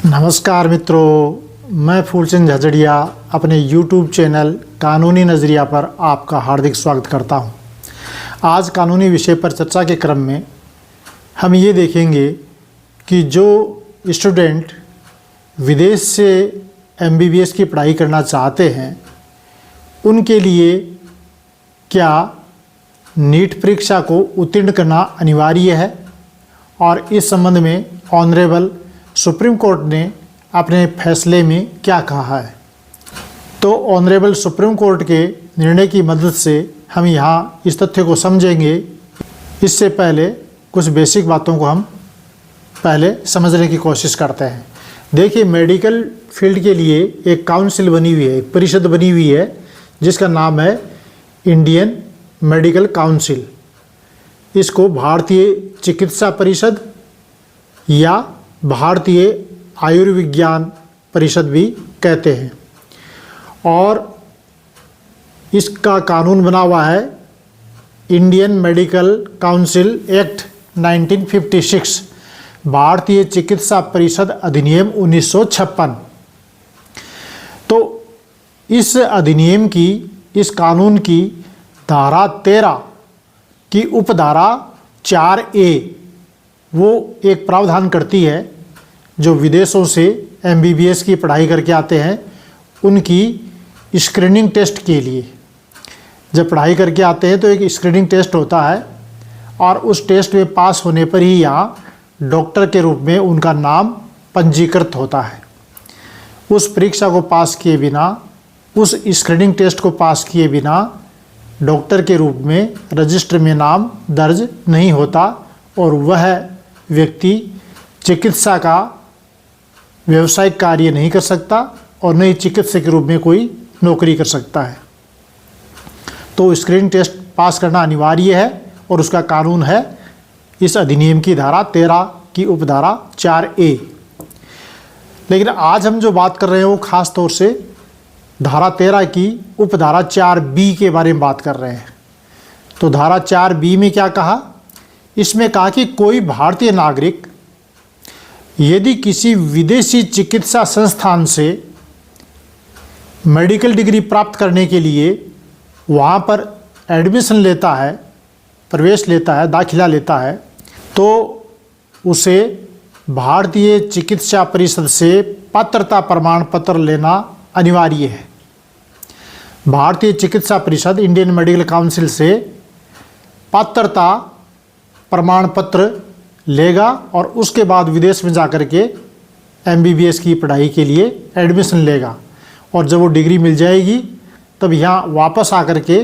नमस्कार मित्रों, मैं फूलचंद झजड़िया अपने YouTube चैनल कानूनी नज़रिया पर आपका हार्दिक स्वागत करता हूं। आज कानूनी विषय पर चर्चा के क्रम में हम ये देखेंगे कि जो स्टूडेंट विदेश से MBBS की पढ़ाई करना चाहते हैं उनके लिए क्या नीट परीक्षा को उत्तीर्ण करना अनिवार्य है, और इस संबंध में ऑनरेबल सुप्रीम कोर्ट ने अपने फैसले में क्या कहा है। तो ऑनरेबल सुप्रीम कोर्ट के निर्णय की मदद से हम यहाँ इस तथ्य को समझेंगे। इससे पहले कुछ बेसिक बातों को हम पहले समझने की कोशिश करते हैं। देखिए, मेडिकल फील्ड के लिए एक काउंसिल बनी हुई है, एक परिषद बनी हुई है जिसका नाम है इंडियन मेडिकल काउंसिल। इसको भारतीय चिकित्सा परिषद या भारतीय आयुर्विज्ञान परिषद भी कहते हैं, और इसका कानून बना हुआ है इंडियन मेडिकल काउंसिल एक्ट 1956, भारतीय चिकित्सा परिषद अधिनियम 1956। तो इस अधिनियम की, इस कानून की धारा 13 की उपधारा 4A वो एक प्रावधान करती है जो विदेशों से MBBS की पढ़ाई करके आते हैं उनकी स्क्रीनिंग टेस्ट के लिए। जब पढ़ाई करके आते हैं तो एक स्क्रीनिंग टेस्ट होता है, और उस टेस्ट में पास होने पर ही यहाँ डॉक्टर के रूप में उनका नाम पंजीकृत होता है। उस परीक्षा को पास किए बिना, उस स्क्रीनिंग टेस्ट को पास किए बिना डॉक्टर के रूप में रजिस्टर में नाम दर्ज नहीं होता, और वह व्यक्ति चिकित्सा का व्यावसायिक कार्य नहीं कर सकता और न ही चिकित्सक के रूप में कोई नौकरी कर सकता है। तो स्क्रीनिंग टेस्ट पास करना अनिवार्य है, और उसका कानून है इस अधिनियम की धारा 13 की उपधारा 4A। लेकिन आज हम जो बात कर रहे हैं वो खास तौर से धारा 13 की उपधारा 4B के बारे में बात कर रहे हैं। तो धारा 4B में क्या कहा? इसमें कहा कि कोई भारतीय नागरिक यदि किसी विदेशी चिकित्सा संस्थान से मेडिकल डिग्री प्राप्त करने के लिए वहाँ पर एडमिशन लेता है, प्रवेश लेता है, दाखिला लेता है, तो उसे भारतीय चिकित्सा परिषद से पात्रता प्रमाण पत्र लेना अनिवार्य है। भारतीय चिकित्सा परिषद इंडियन मेडिकल काउंसिल से पात्रता प्रमाण पत्र लेगा, और उसके बाद विदेश में जाकर के MBBS की पढ़ाई के लिए एडमिशन लेगा, और जब वो डिग्री मिल जाएगी तब यहाँ वापस आकर के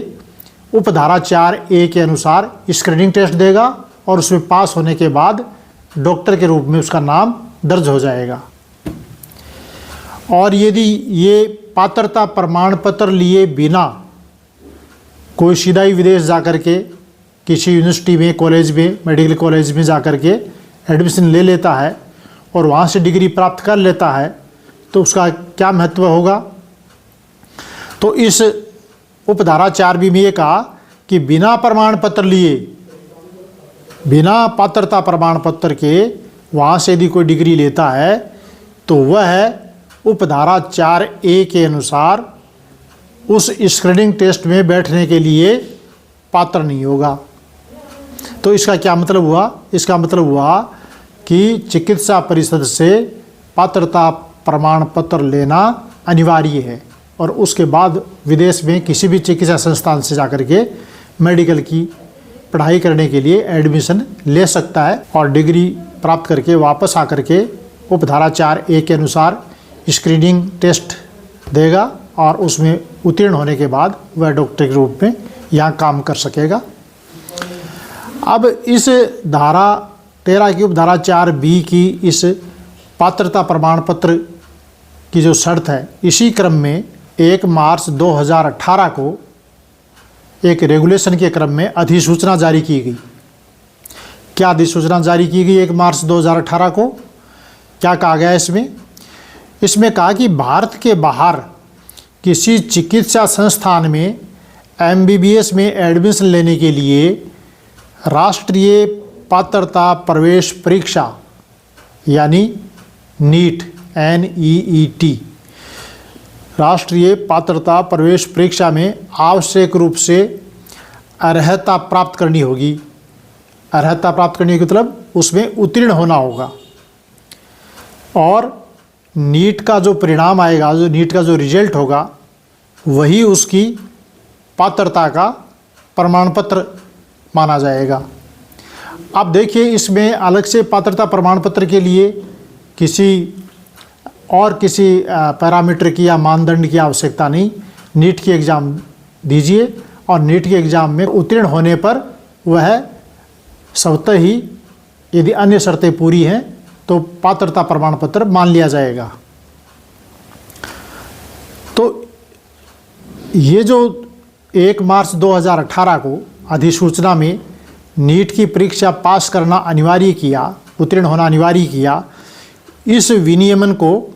उपधारा 4A के अनुसार स्क्रीनिंग टेस्ट देगा, और उसमें पास होने के बाद डॉक्टर के रूप में उसका नाम दर्ज हो जाएगा। और यदि ये पात्रता प्रमाण पत्र लिए बिना कोई सीधा ही विदेश जाकर के किसी यूनिवर्सिटी में, कॉलेज में, मेडिकल कॉलेज में जाकर के एडमिशन ले लेता है और वहाँ से डिग्री प्राप्त कर लेता है, तो उसका क्या महत्व होगा? तो इस उपधारा 4B में ये कहा कि बिना प्रमाण पत्र लिए, बिना पात्रता प्रमाण पत्र के वहाँ से यदि कोई डिग्री लेता है तो वह उपधारा 4A के अनुसार उस स्क्रीनिंग टेस्ट में बैठने के लिए पात्र नहीं होगा। तो इसका क्या मतलब हुआ? इसका मतलब हुआ कि चिकित्सा परिषद से पात्रता प्रमाण पत्र लेना अनिवार्य है, और उसके बाद विदेश में किसी भी चिकित्सा संस्थान से जाकर के मेडिकल की पढ़ाई करने के लिए एडमिशन ले सकता है, और डिग्री प्राप्त करके वापस आकर के उपधारा 4A के अनुसार स्क्रीनिंग टेस्ट देगा, और उसमें उत्तीर्ण होने के बाद वह डॉक्टर के रूप में यहाँ काम कर सकेगा। अब इस धारा 13 की उपधारा 4B की इस पात्रता प्रमाण पत्र की जो शर्त है, इसी क्रम में 1 मार्च 2018 को एक रेगुलेशन के क्रम में अधिसूचना जारी की गई। क्या अधिसूचना जारी की गई 1 मार्च 2018 को? क्या कहा गया इसमें? इसमें कहा कि भारत के बाहर किसी चिकित्सा संस्थान में MBBS में एडमिशन लेने के लिए राष्ट्रीय पात्रता प्रवेश परीक्षा यानी नीट NEET राष्ट्रीय पात्रता प्रवेश परीक्षा में आवश्यक रूप से अर्हता प्राप्त करनी होगी। अर्हता प्राप्त करने का मतलब उसमें उत्तीर्ण होना होगा। और नीट का जो परिणाम आएगा, जो नीट का जो रिजल्ट होगा, वही उसकी पात्रता का प्रमाण पत्र माना जाएगा। अब देखिए, इसमें अलग से पात्रता प्रमाण पत्र के लिए किसी पैरामीटर की या मानदंड की आवश्यकता नहीं। नीट की एग्ज़ाम दीजिए और नीट के एग्ज़ाम में उत्तीर्ण होने पर वह स्वतः ही, यदि अन्य शर्तें पूरी हैं तो पात्रता प्रमाण पत्र मान लिया जाएगा। तो ये जो 1 मार्च 2018 को अधिसूचना में नीट की परीक्षा पास करना अनिवार्य किया, उत्तीर्ण होना अनिवार्य किया, इस विनियमन को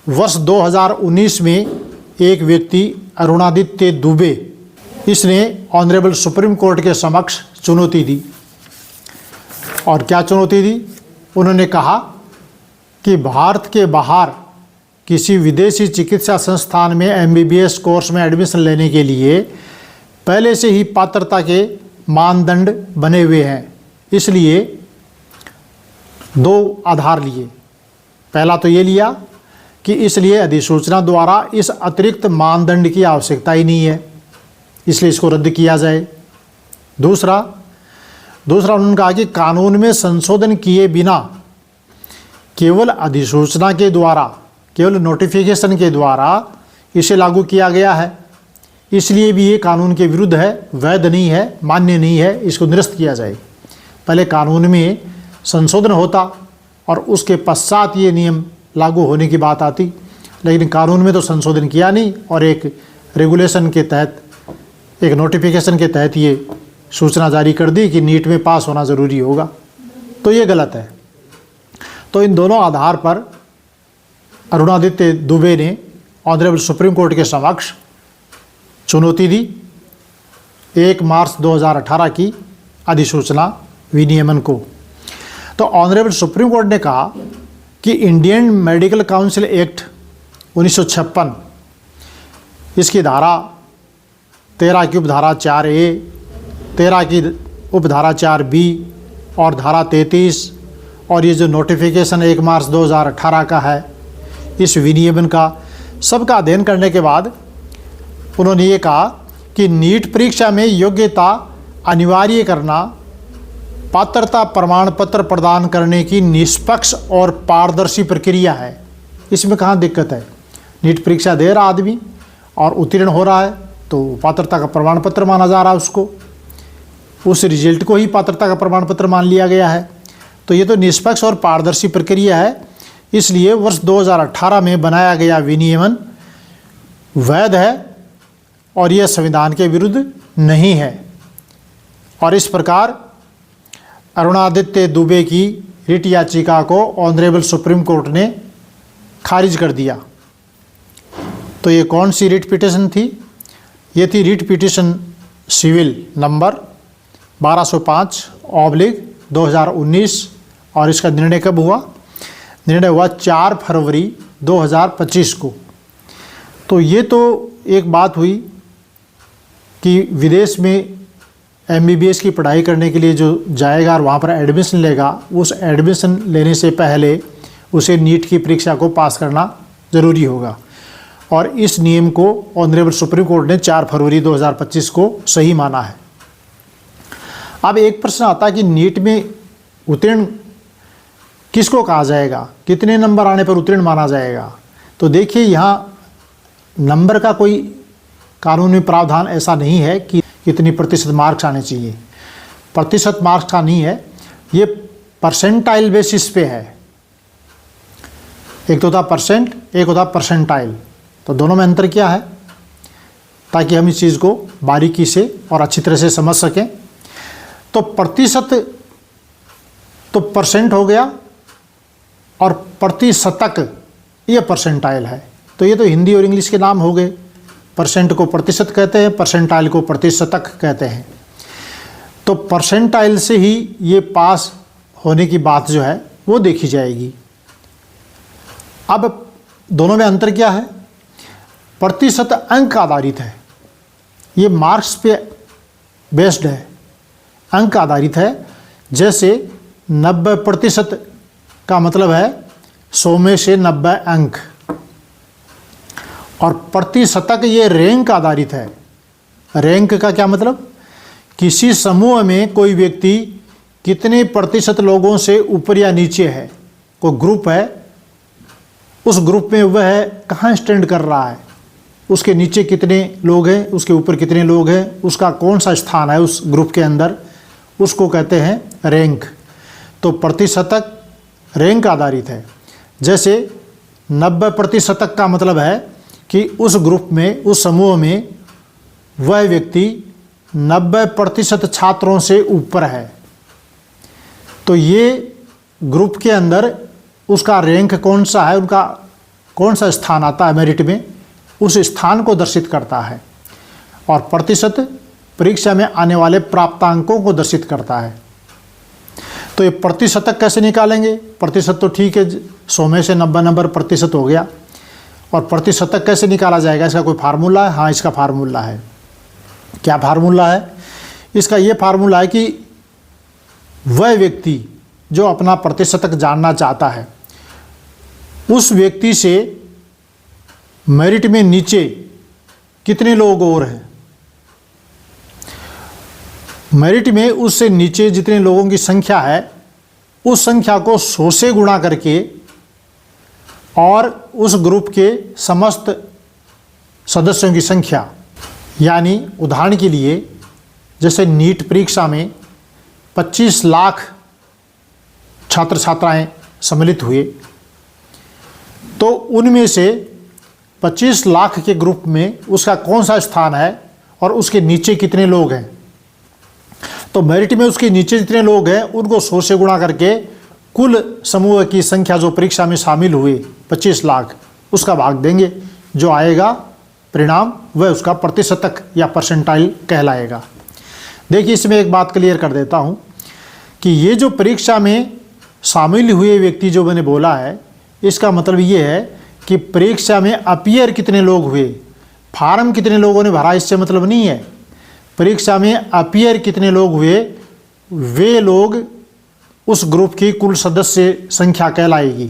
वर्ष 2019 में एक व्यक्ति अरुणादित्य दुबे, इसने ऑनरेबल सुप्रीम कोर्ट के समक्ष चुनौती दी। और क्या चुनौती दी? उन्होंने कहा कि भारत के बाहर किसी विदेशी चिकित्सा संस्थान में MBBS कोर्स में एडमिशन लेने के लिए पहले से ही पात्रता के मानदंड बने हुए हैं, इसलिए 2 आधार लिए। पहला तो ये लिया कि इसलिए अधिसूचना द्वारा इस अतिरिक्त मानदंड की आवश्यकता ही नहीं है, इसलिए इसको रद्द किया जाए। दूसरा उन्होंने कहा कि कानून में संशोधन किए बिना केवल अधिसूचना के द्वारा, केवल नोटिफिकेशन के द्वारा इसे लागू किया गया है, इसलिए भी ये कानून के विरुद्ध है, वैध नहीं है, मान्य नहीं है, इसको निरस्त किया जाए। पहले कानून में संशोधन होता और उसके पश्चात ये नियम लागू होने की बात आती, लेकिन कानून में तो संशोधन किया नहीं और एक रेगुलेशन के तहत, एक नोटिफिकेशन के तहत ये सूचना जारी कर दी कि नीट में पास होना ज़रूरी होगा, तो ये गलत है। तो इन दोनों आधार पर अरुणादित्य दुबे ने ऑनरेबल सुप्रीम कोर्ट के समक्ष चुनौती दी 1 मार्च 2018 की अधिसूचना विनियमन को। तो ऑनरेबल सुप्रीम कोर्ट ने कहा कि इंडियन मेडिकल काउंसिल एक्ट 1956, इसकी धारा 13 की उपधारा 4A, 13 की उपधारा 4B और धारा 33 और ये जो नोटिफिकेशन 1 मार्च 2018 का है, इस विनियमन का सबका अध्ययन करने के बाद उन्होंने ये कहा कि नीट परीक्षा में योग्यता अनिवार्य करना पात्रता प्रमाण पत्र प्रदान करने की निष्पक्ष और पारदर्शी प्रक्रिया है। इसमें कहाँ दिक्कत है? नीट परीक्षा दे रहा आदमी और उत्तीर्ण हो रहा है तो पात्रता का प्रमाण पत्र माना जा रहा है, उसको, उस रिजल्ट को ही पात्रता का प्रमाण पत्र मान लिया गया है। तो ये तो निष्पक्ष और पारदर्शी प्रक्रिया है, इसलिए वर्ष 2018 में बनाया गया विनियमन वैध है और यह संविधान के विरुद्ध नहीं है। और इस प्रकार अरुणादित्य दुबे की रिट याचिका को ऑनरेबल सुप्रीम कोर्ट ने खारिज कर दिया। तो ये कौन सी रिट पिटीशन थी? ये थी रिट पिटीशन सिविल नंबर 1205/2019 और इसका निर्णय कब हुआ? निर्णय हुआ 4 फरवरी 2025 को। तो ये तो एक बात हुई कि विदेश में MBBS की पढ़ाई करने के लिए जो जाएगा और वहाँ पर एडमिशन लेगा, उस एडमिशन लेने से पहले उसे नीट की परीक्षा को पास करना ज़रूरी होगा। और इस नियम को ऑनरेबल सुप्रीम कोर्ट ने 4 फरवरी 2025 को सही माना है। अब एक प्रश्न आता है कि नीट में उत्तीर्ण किसको कहा जाएगा, कितने नंबर आने पर उत्तीर्ण माना जाएगा? तो देखिए, यहाँ नंबर का कोई कानूनी प्रावधान ऐसा नहीं है कि कितनी प्रतिशत मार्क्स आने चाहिए। प्रतिशत मार्क्स का नहीं है, ये परसेंटाइल बेसिस पे है। एक तो होता परसेंट, एक होता परसेंटाइल। तो दोनों में अंतर क्या है, ताकि हम इस चीज़ को बारीकी से और अच्छी तरह से समझ सकें। तो प्रतिशत तो परसेंट हो गया और प्रतिशतक ये परसेंटाइल है। तो ये तो हिंदी और इंग्लिश के नाम हो गए। परसेंट को प्रतिशत कहते हैं, परसेंटाइल को प्रतिशतक कहते हैं। तो परसेंटाइल से ही ये पास होने की बात जो है वो देखी जाएगी। अब दोनों में अंतर क्या है? प्रतिशत अंक आधारित है, ये मार्क्स पे बेस्ड है, अंक आधारित है। जैसे 90% का मतलब है 100 में से 90 अंक, और प्रतिशतक ये रैंक आधारित है। रैंक का क्या मतलब? किसी समूह में कोई व्यक्ति कितने प्रतिशत लोगों से ऊपर या नीचे है, कोई ग्रुप है, उस ग्रुप में वह कहाँ स्टैंड कर रहा है, उसके नीचे कितने लोग हैं, उसके ऊपर कितने लोग हैं, उसका कौन सा स्थान है उस ग्रुप के अंदर, उसको कहते हैं रैंक। तो प्रतिशतक रैंक आधारित है। जैसे 90% का मतलब है कि उस ग्रुप में, उस समूह में वह व्यक्ति 90% छात्रों से ऊपर है, तो ये ग्रुप के अंदर उसका रैंक कौन सा है, उनका कौन सा स्थान आता है मेरिट में, उस स्थान को दर्शित करता है। और प्रतिशत परीक्षा में आने वाले प्राप्तांकों को दर्शित करता है। तो ये प्रतिशतक कैसे निकालेंगे? प्रतिशत तो ठीक है, 100 में से 90 नंबर प्रतिशत हो गया, और प्रतिशतक कैसे निकाला जाएगा? इसका कोई फार्मूला है? हाँ, इसका फार्मूला है। क्या फार्मूला है इसका? ये फार्मूला है कि वह व्यक्ति जो अपना प्रतिशतक जानना चाहता है, उस व्यक्ति से मेरिट में नीचे कितने लोग और हैं, मेरिट में उससे नीचे जितने लोगों की संख्या है, उस संख्या को 100 से गुणा करके और उस ग्रुप के समस्त सदस्यों की संख्या, यानी उदाहरण के लिए जैसे नीट परीक्षा में 25 लाख छात्र छात्राएं सम्मिलित हुए, तो उनमें से 25 लाख के ग्रुप में उसका कौन सा स्थान है और उसके नीचे कितने लोग हैं। तो मेरिट में उसके नीचे जितने लोग हैं उनको 100 से गुणा करके कुल समूह की संख्या जो परीक्षा में शामिल हुए 25 लाख, उसका भाग देंगे, जो आएगा परिणाम वह उसका प्रतिशतक या परसेंटाइल कहलाएगा। देखिए, इसमें एक बात क्लियर कर देता हूँ कि ये जो परीक्षा में शामिल हुए व्यक्ति जो मैंने बोला है, इसका मतलब ये है कि परीक्षा में अपीयर कितने लोग हुए, फार्म कितने लोगों ने भरा, इससे मतलब नहीं है। परीक्षा में अपीयर कितने लोग हुए, वे लोग उस ग्रुप की कुल सदस्य संख्या कहलाएगी।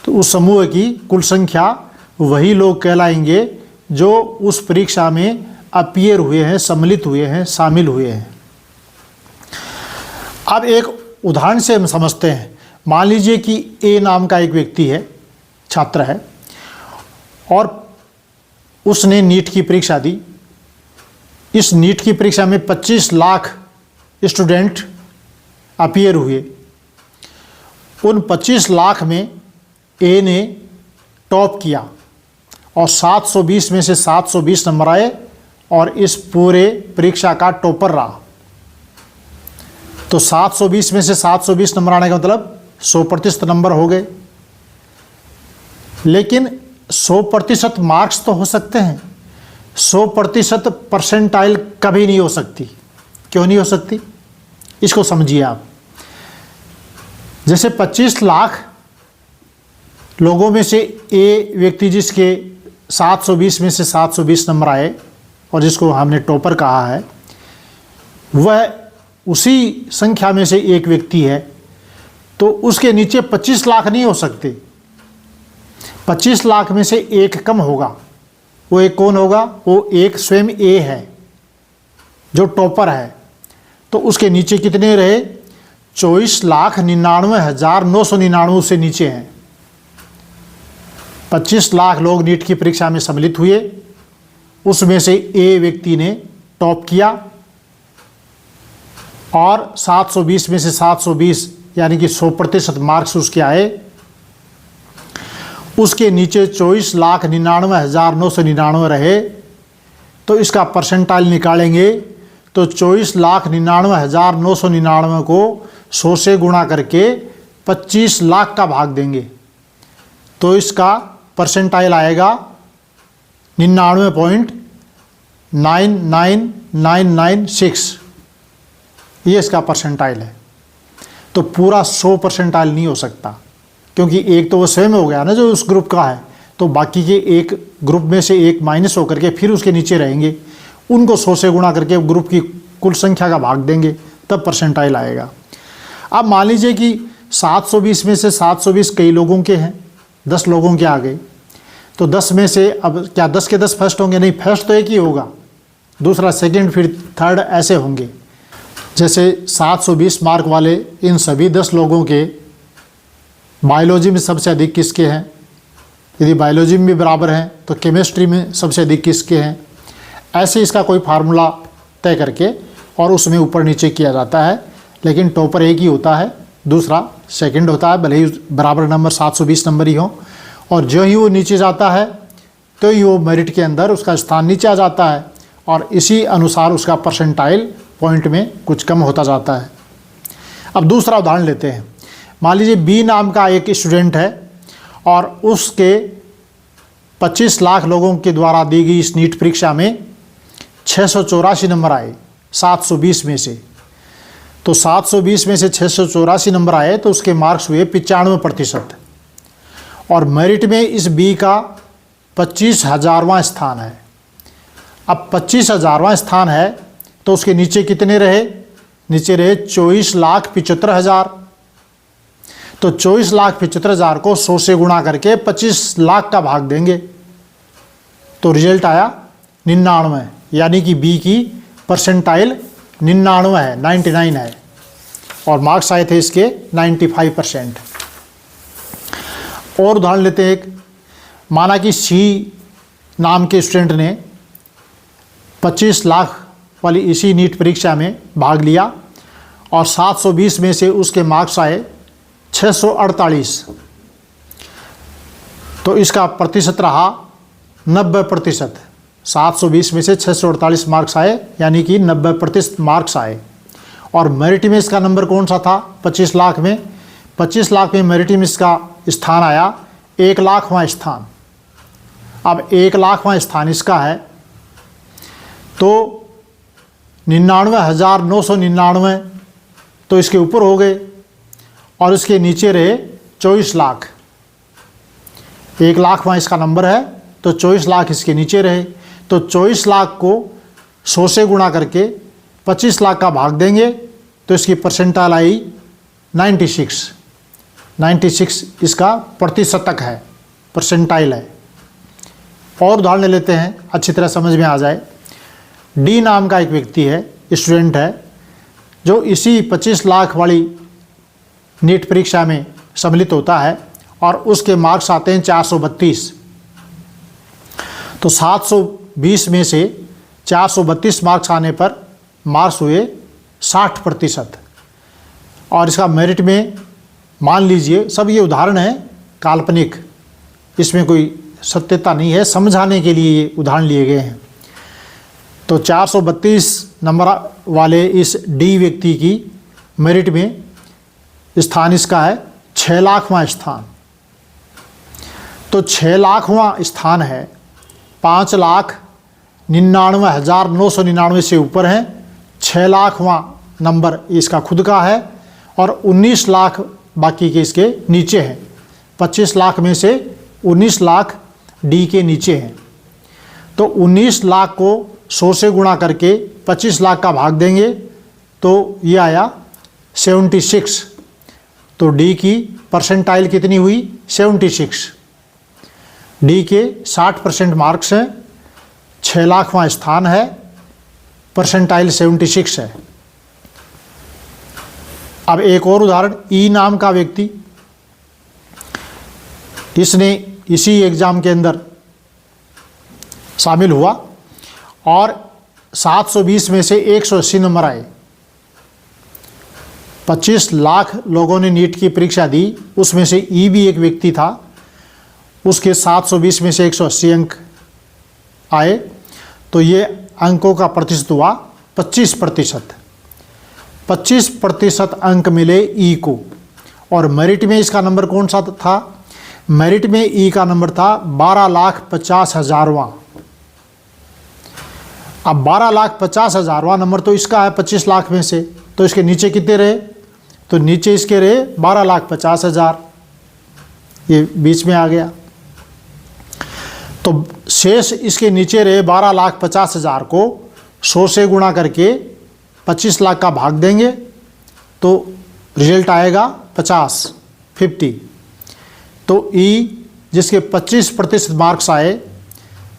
तो उस समूह की कुल संख्या वही लोग कहलाएंगे जो उस परीक्षा में अपीयर हुए हैं, सम्मिलित हुए हैं, शामिल हुए हैं। अब एक उदाहरण से हम समझते हैं। मान लीजिए कि ए नाम का एक व्यक्ति है, छात्र है, और उसने नीट की परीक्षा दी। इस नीट की परीक्षा में 25 लाख स्टूडेंट अपीयर हुए। उन 25 लाख में ए ने टॉप किया और 720 में से 720 नंबर आए और इस पूरे परीक्षा का टॉपर रहा। तो 720 में से 720 नंबर आने का मतलब 100% नंबर हो गए। लेकिन 100% मार्क्स तो हो सकते हैं, 100% परसेंटाइल कभी नहीं हो सकती। क्यों नहीं हो सकती? इसको समझिए आप। जैसे 25 लाख लोगों में से ए व्यक्ति जिसके 720 में से 720 नंबर आए और जिसको हमने टॉपर कहा है, वह उसी संख्या में से एक व्यक्ति है, तो उसके नीचे 25 लाख नहीं हो सकते। 25 लाख में से एक कम होगा। वो एक कौन होगा? वो एक स्वयं ए है जो टॉपर है। तो उसके नीचे कितने रहे? 24,99,999 से नीचे हैं। 25 लाख लोग नीट की परीक्षा में सम्मिलित हुए, उसमें से ए व्यक्ति ने टॉप किया और 720 में से 720 यानी कि 100% मार्क्स उसके आए। उसके नीचे 24,99,999 रहे, तो इसका परसेंटाइल निकालेंगे तो 24,99,999 को 100 से गुणा करके 25 लाख का भाग देंगे, तो इसका परसेंटाइल आएगा 99.99996। ये इसका परसेंटाइल है। तो पूरा 100 परसेंटाइल नहीं हो सकता। क्योंकि एक तो वो स्वयं हो गया ना जो उस ग्रुप का है, तो बाकी के एक ग्रुप में से एक माइनस होकर के फिर उसके नीचे रहेंगे, उनको 100 से गुणा करके ग्रुप की कुल संख्या का भाग देंगे, तब परसेंटाइल आएगा। अब मान लीजिए कि 720 में से 720 कई लोगों के हैं, 10 लोगों के आ गए, तो 10 में से अब क्या 10 के 10 फर्स्ट होंगे? नहीं, फर्स्ट तो एक ही होगा, दूसरा सेकंड, फिर थर्ड, ऐसे होंगे। जैसे 720 मार्क वाले इन सभी 10 लोगों के बायोलॉजी में सबसे अधिक किसके हैं? यदि बायोलॉजी में भी बराबर हैं तो केमिस्ट्री में सबसे अधिक किसके हैं? ऐसे इसका कोई फार्मूला तय करके और उसमें ऊपर नीचे किया जाता है, लेकिन टॉपर एक ही होता है, दूसरा सेकंड होता है, भले ही बराबर नंबर 720 नंबर ही हो। और जो ही वो नीचे जाता है तो ही वो मेरिट के अंदर उसका स्थान नीचे आ जाता है, और इसी अनुसार उसका परसेंटाइल पॉइंट में कुछ कम होता जाता है। अब दूसरा उदाहरण लेते हैं। मान लीजिए बी नाम का एक स्टूडेंट है और उसके 25 लाख लोगों के द्वारा दी गई इस नीट परीक्षा में 684 नंबर आए 720 में से। तो 720 में से 684 नंबर आए तो उसके मार्क्स हुए 95%। और मेरिट में इस बी का 25,000वां स्थान है। अब 25,000वां स्थान है तो उसके नीचे कितने रहे? नीचे रहे 24,75,000। तो 24,75,000 को 100 से गुणा करके 25 लाख का भाग देंगे, तो रिजल्ट आया 99, यानी कि बी की परसेंटाइल 99 है, 99 है, और मार्क्स आए थे इसके 95%। और उदाहरण लेते हैं एक। माना कि सी नाम के स्टूडेंट ने 25 लाख वाली इसी नीट परीक्षा में भाग लिया और 720 में से उसके मार्क्स आए 648, तो इसका प्रतिशत रहा 90%। 720 में से 648 मार्क्स आए, यानी कि 90% मार्क्स आए। और मेरिट में इसका नंबर कौन सा था? 25 लाख में। 25 लाख में मेरिट में इसका स्थान आया 1 लाखवां स्थान। अब 1 लाखवां स्थान इसका है तो 99,999 तो इसके ऊपर हो गए, और इसके नीचे रहे 24 लाख। 1 लाखवां इसका नंबर है तो 24 लाख इसके नीचे रहे। तो 24 लाख को 100 से गुणा करके 25 लाख का भाग देंगे तो इसकी परसेंटाइल आई 96। 96 इसका प्रतिशतक है, परसेंटाइल है। और उदाहरण ले लेते हैं, अच्छी तरह समझ में आ जाए। डी नाम का एक व्यक्ति है, स्टूडेंट है, जो इसी 25 लाख वाली नीट परीक्षा में सम्मिलित होता है और उसके मार्क्स आते हैं 432। तो 720 में से 432 मार्क्स आने पर मार्क्स हुए 60%। और इसका मेरिट में मान लीजिए, सब ये उदाहरण है काल्पनिक, इसमें कोई सत्यता नहीं है, समझाने के लिए ये उदाहरण लिए गए हैं। तो 432 नंबर वाले इस डी व्यक्ति की मेरिट में स्थान इसका है 6 लाखवां स्थान। तो 6 लाखवां स्थान है, 5,99,999 से ऊपर है। 6 लाखवां नंबर इसका खुद का है और 19 लाख बाकी के इसके नीचे हैं। 25 लाख में से 19 लाख डी के नीचे हैं। तो 19 लाख को 100 से गुणा करके 25 लाख का भाग देंगे तो ये आया 76। तो डी की परसेंटाइल कितनी हुई? 76। डी के 60% मार्क्स हैं, 6 लाखवां स्थान है, परसेंटाइल 76 है। अब एक और उदाहरण, ई नाम का व्यक्ति, इसने इसी एग्ज़ाम के अंदर शामिल हुआ और 720 में से 180 नंबर आए। 25 लाख लोगों ने नीट की परीक्षा दी, उसमें से ई भी एक व्यक्ति था, उसके 720 में से 180 अंक आए। तो ये अंकों का प्रतिशत हुआ 25%। 25% अंक मिले ई को। और मेरिट में इसका नंबर कौन सा था? मेरिट में ई का नंबर था 12,50,000वां। अब 12,50,000वां नंबर तो इसका है 25 लाख में से, तो इसके नीचे कितने रहे? तो नीचे इसके रहे 12,50,000। ये बीच में आ गया। तो शेष इसके नीचे रहे 12,50,000 को 100 से गुणा करके 25 लाख का भाग देंगे तो रिजल्ट आएगा 50। तो ई जिसके 25% मार्क्स आए,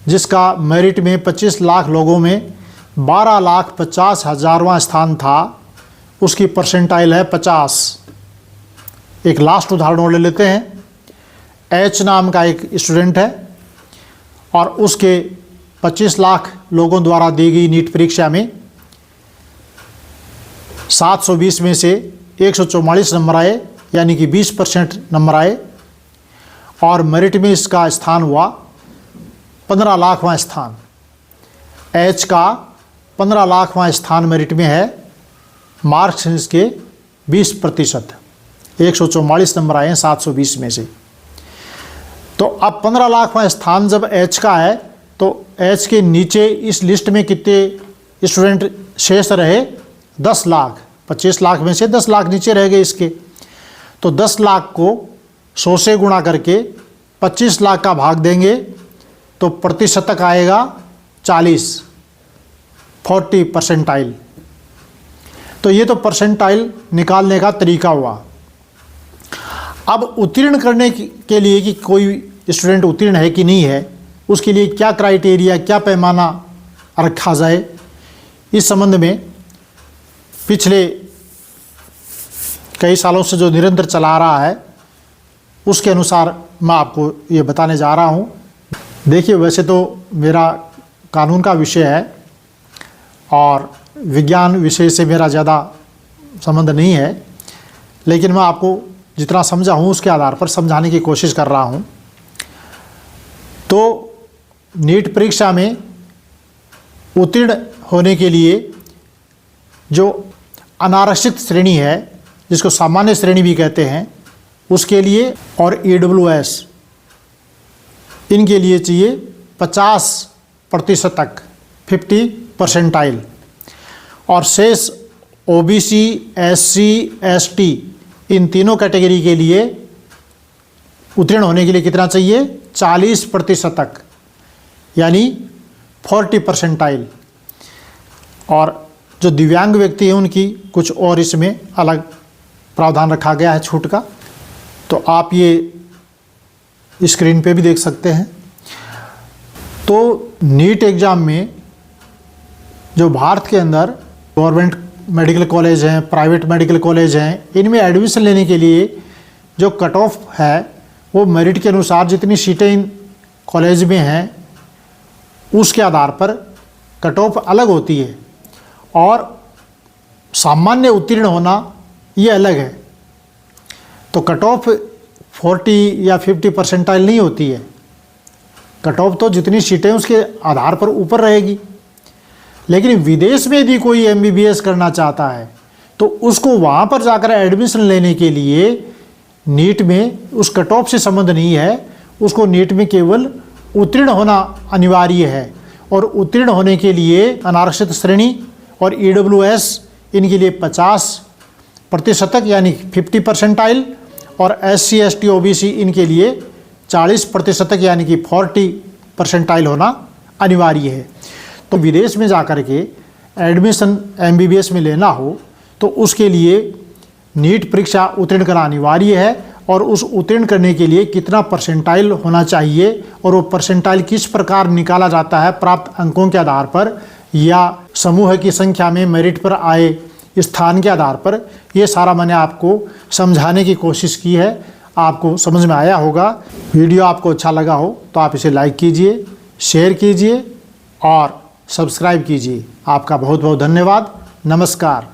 जिसका मेरिट में 25 लाख लोगों में 12,50,000वां स्थान था, उसकी परसेंटाइल है 50। एक लास्ट उदाहरण और ले लेते हैं। एच नाम का एक स्टूडेंट है और उसके 25 लाख लोगों द्वारा दी गई नीट परीक्षा में 720 में से 144 नंबर आए, यानी कि 20% नंबर आए, और मेरिट में इसका स्थान हुआ 15 लाखवां स्थान। एच का 15 लाखवां स्थान मेरिट में है, मार्क्स इसके 20%, 144 नंबर आए हैं 720 में से। तो अब 15 लाखवां स्थान जब एच का है तो एच के नीचे इस लिस्ट में कितने स्टूडेंट शेष रहे? 10 लाख। 25 लाख में से 10 लाख नीचे रह गए इसके। तो 10 लाख को 100 से गुणा करके 25 लाख का भाग देंगे तो प्रतिशतक आएगा 40 परसेंटाइल। तो ये तो परसेंटाइल निकालने का तरीका हुआ। अब उत्तीर्ण करने के लिए कि कोई स्टूडेंट उत्तीर्ण है कि नहीं है, उसके लिए क्या क्राइटेरिया, क्या पैमाना रखा जाए, इस संबंध में पिछले कई सालों से जो निरंतर चला रहा है उसके अनुसार मैं आपको ये बताने जा रहा हूँ। देखिए, वैसे तो मेरा कानून का विषय है और विज्ञान विषय से मेरा ज़्यादा संबंध नहीं है, लेकिन मैं आपको जितना समझा हूँ उसके आधार पर समझाने की कोशिश कर रहा हूँ। तो नीट परीक्षा में उत्तीर्ण होने के लिए जो अनारक्षित श्रेणी है, जिसको सामान्य श्रेणी भी कहते हैं, उसके लिए और EWS इनके लिए चाहिए 50% तक, 50 परसेंटाइल। और शेष OBC, SC, ST इन तीनों कैटेगरी के लिए उत्तीर्ण होने के लिए कितना चाहिए? 40% तक, यानी 40 परसेंटाइल। और जो दिव्यांग व्यक्ति हैं उनकी कुछ और इसमें अलग प्रावधान रखा गया है छूट का, तो आप ये स्क्रीन पे भी देख सकते हैं। तो नीट एग्ज़ाम में जो भारत के अंदर गवर्नमेंट मेडिकल कॉलेज हैं, प्राइवेट मेडिकल कॉलेज हैं, इनमें एडमिशन लेने के लिए जो कट ऑफ है वो मेरिट के अनुसार जितनी सीटें इन कॉलेज में हैं उसके आधार पर कट ऑफ अलग होती है, और सामान्य उत्तीर्ण होना ये अलग है। तो कट ऑफ 40 या 50 परसेंटाइल नहीं होती है। कट ऑफ तो जितनी सीटें उसके आधार पर ऊपर रहेगी। लेकिन विदेश में यदि कोई MBBS करना चाहता है तो उसको वहाँ पर जाकर एडमिशन लेने के लिए नीट में उस कट ऑफ से संबंध नहीं है, उसको नीट में केवल उत्तीर्ण होना अनिवार्य है। और उत्तीर्ण होने के लिए अनारक्षित श्रेणी और EWS इनके लिए 50% यानी 50 परसेंटाइल, और SC, ST, OBC इनके लिए 40% यानी कि 40 परसेंटाइल होना अनिवार्य है। तो विदेश में जाकर के एडमिशन MBBS में लेना हो तो उसके लिए नीट परीक्षा उत्तीर्ण करना अनिवार्य है, और उस उत्तीर्ण करने के लिए कितना परसेंटाइल होना चाहिए और वो परसेंटाइल किस प्रकार निकाला जाता है, प्राप्त अंकों के आधार पर या समूह की संख्या में मेरिट पर आए स्थान के आधार पर, ये सारा मैंने आपको समझाने की कोशिश की है। आपको समझ में आया होगा। वीडियो आपको अच्छा लगा हो तो आप इसे लाइक कीजिए, शेयर कीजिए और सब्सक्राइब कीजिए। आपका बहुत बहुत धन्यवाद। नमस्कार।